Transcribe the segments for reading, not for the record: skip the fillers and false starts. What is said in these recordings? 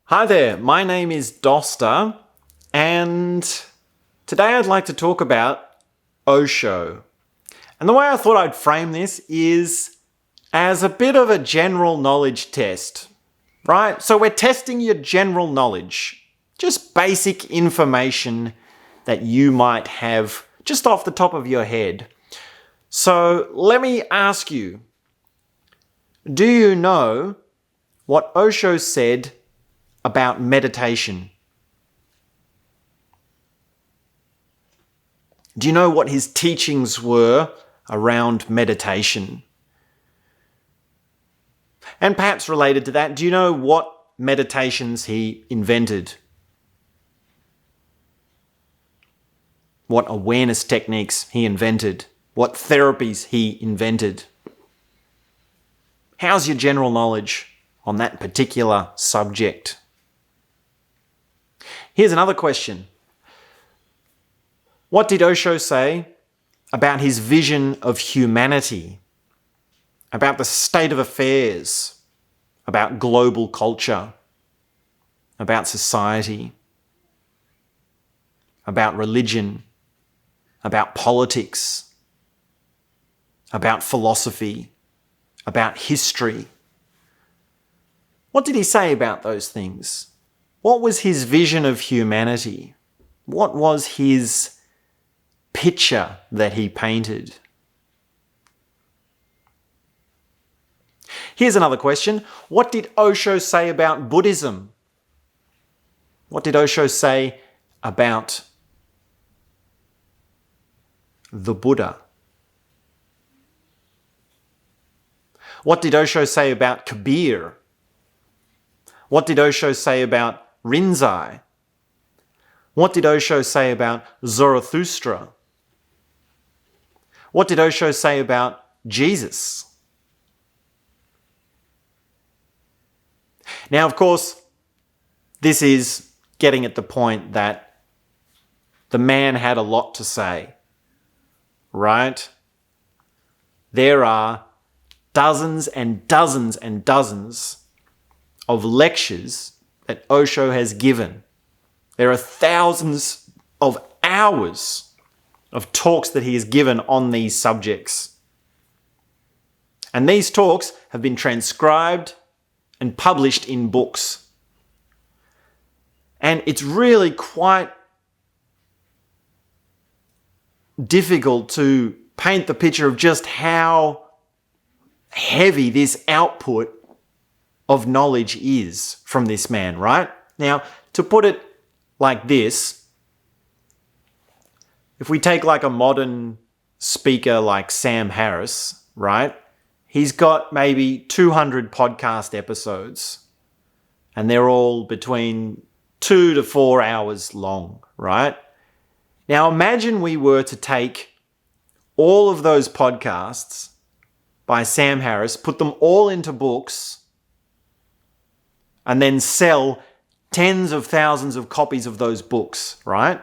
Hi there, my name is Doster, and today I'd like to talk about Osho. And the way I thought I'd frame this is as a bit of a general knowledge test, right? So we're testing your general knowledge, just basic information that you might have just off the top of your head. So let me ask you, do you know what Osho said about meditation? Do you know what his teachings were around meditation? And perhaps related to that, do you know what meditations he invented? What awareness techniques he invented? What therapies he invented? How's your general knowledge on that particular subject? Here's another question. What did Osho say about his vision of humanity, about the state of affairs, about global culture, about society, about religion, about politics, about philosophy, about history? What did he say about those things? What was his vision of humanity? What was his picture that he painted? Here's another question. What did Osho say about Buddhism? What did Osho say about the Buddha? What did Osho say about Kabir? What did Osho say about Rinzai? What did Osho say about Zarathustra? What did Osho say about Jesus? Now, of course, this is getting at the point that the man had a lot to say, right? There are dozens and dozens and dozens of lectures that Osho has given. There are thousands of hours of talks that he has given on these subjects. And these talks have been transcribed and published in books. And it's really quite difficult to paint the picture of just how heavy this output of knowledge is from this man, right? Now, to put it like this, if we take like a modern speaker like Sam Harris, right? He's got maybe 200 podcast episodes, and they're all between 2 to 4 hours long, right? Now, imagine we were to take all of those podcasts by Sam Harris, put them all into books, and then sell tens of thousands of copies of those books, right?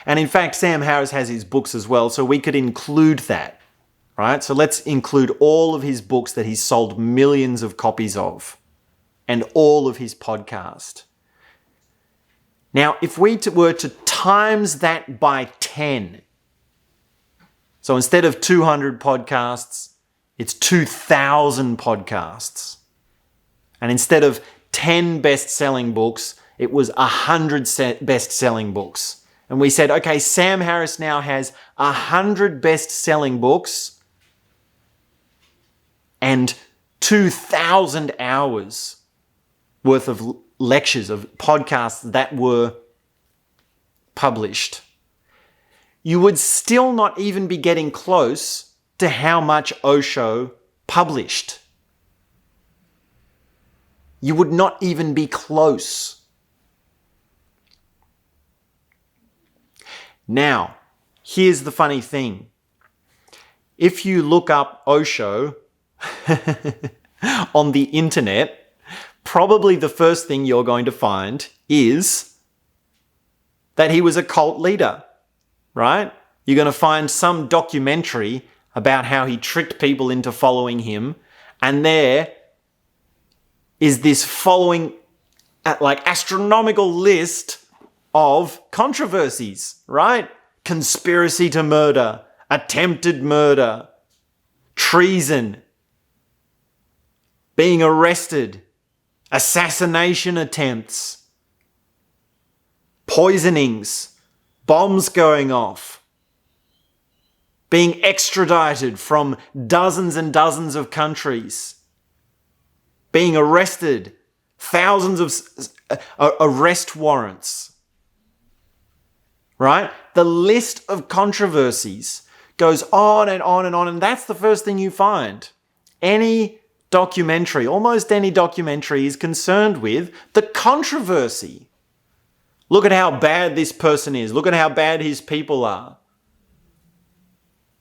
And in fact, Sam Harris has his books as well, so we could include that, right? So let's include all of his books that he's sold millions of copies of, and all of his podcast. Now, if we were to times that by 10, so instead of 200 podcasts, it's 2,000 podcasts. And instead of 10 best-selling books, it was 100 best-selling books. And we said, okay, Sam Harris now has 100 best-selling books and 2,000 hours worth of lectures, of podcasts that were published. You would still not even be getting close to how much Osho published. You would not even be close. Now, here's the funny thing. If you look up Osho on the internet, probably the first thing you're going to find is that he was a cult leader, right? You're going to find some documentary about how he tricked people into following him, and there is this following astronomical list of controversies, right? Conspiracy to murder, attempted murder, treason, being arrested, assassination attempts, poisonings, bombs going off, being extradited from dozens and dozens of countries, being arrested, thousands of arrest warrants, right? The list of controversies goes on and on and on, and that's the first thing you find. Any documentary, almost any documentary, is concerned with the controversy. Look at how bad this person is. Look at how bad his people are.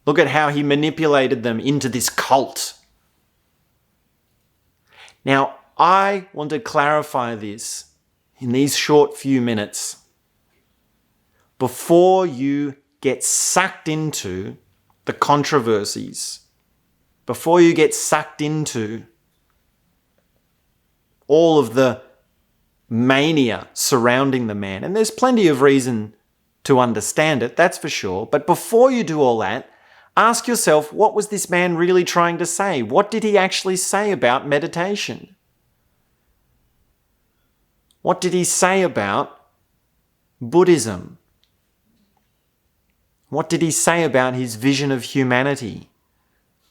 Look at how he manipulated them into this cult. Now, I want to clarify this in these short few minutes. Before you get sucked into the controversies, before you get sucked into all of the mania surrounding the man, and there's plenty of reason to understand it, that's for sure, but before you do all that, ask yourself, what was this man really trying to say? What did he actually say about meditation? What did he say about Buddhism? What did he say about his vision of humanity?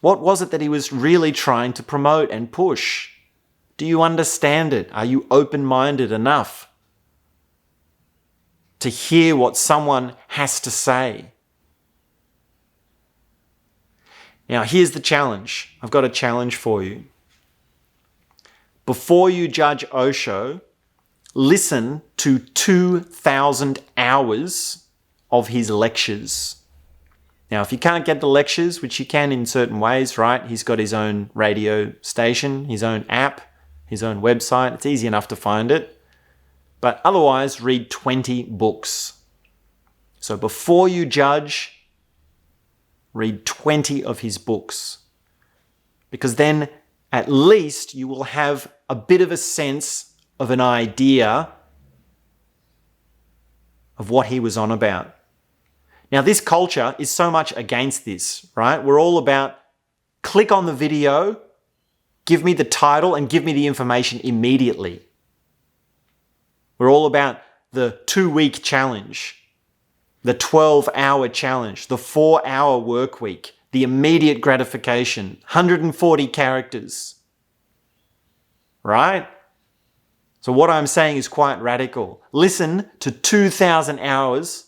What was it that he was really trying to promote and push? Do you understand it? Are you open-minded enough to hear what someone has to say? Now, here's the challenge. I've got a challenge for you. Before you judge Osho, listen to 2,000 hours of his lectures. Now, if you can't get the lectures, which you can in certain ways, right? He's got his own radio station, his own app, his own website. It's easy enough to find it. But otherwise, read 20 books. So before you judge, read 20 of his books. Because then at least you will have a bit of a sense of an idea of what he was on about. Now, this culture is so much against this, right? We're all about click on the video, give me the title, and give me the information immediately. We're all about the 2-week challenge, the 12-hour challenge, the 4-hour work week, the immediate gratification, 140 characters, right? So what I'm saying is quite radical. Listen to 2,000 hours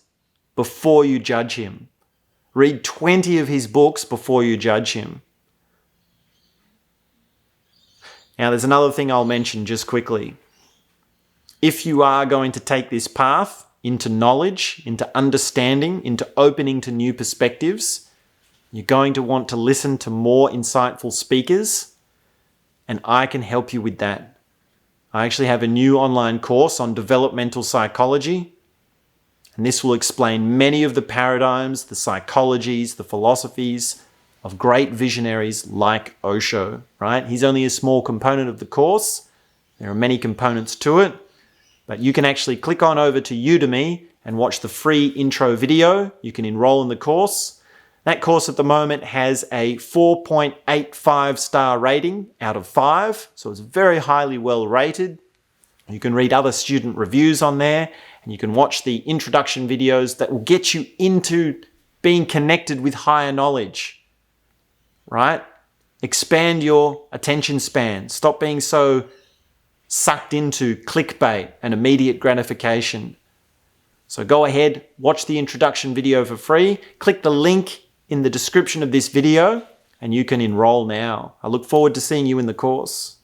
before you judge him. Read 20 of his books before you judge him. Now, there's another thing I'll mention just quickly. If you are going to take this path into knowledge, into understanding, into opening to new perspectives, you're going to want to listen to more insightful speakers, and I can help you with that. I actually have a new online course on developmental psychology, and this will explain many of the paradigms, the psychologies, the philosophies of great visionaries like Osho, right? He's only a small component of the course. There are many components to it, but you can actually click on over to Udemy and watch the free intro video. You can enroll in the course. That course at the moment has a 4.85 star rating out of 5, so it's very highly well rated. You can read other student reviews on there, and you can watch the introduction videos that will get you into being connected with higher knowledge, right? Expand your attention span. Stop being so sucked into clickbait and immediate gratification. So go ahead, watch the introduction video for free. Click the link in the description of this video, and you can enroll now. I look forward to seeing you in the course.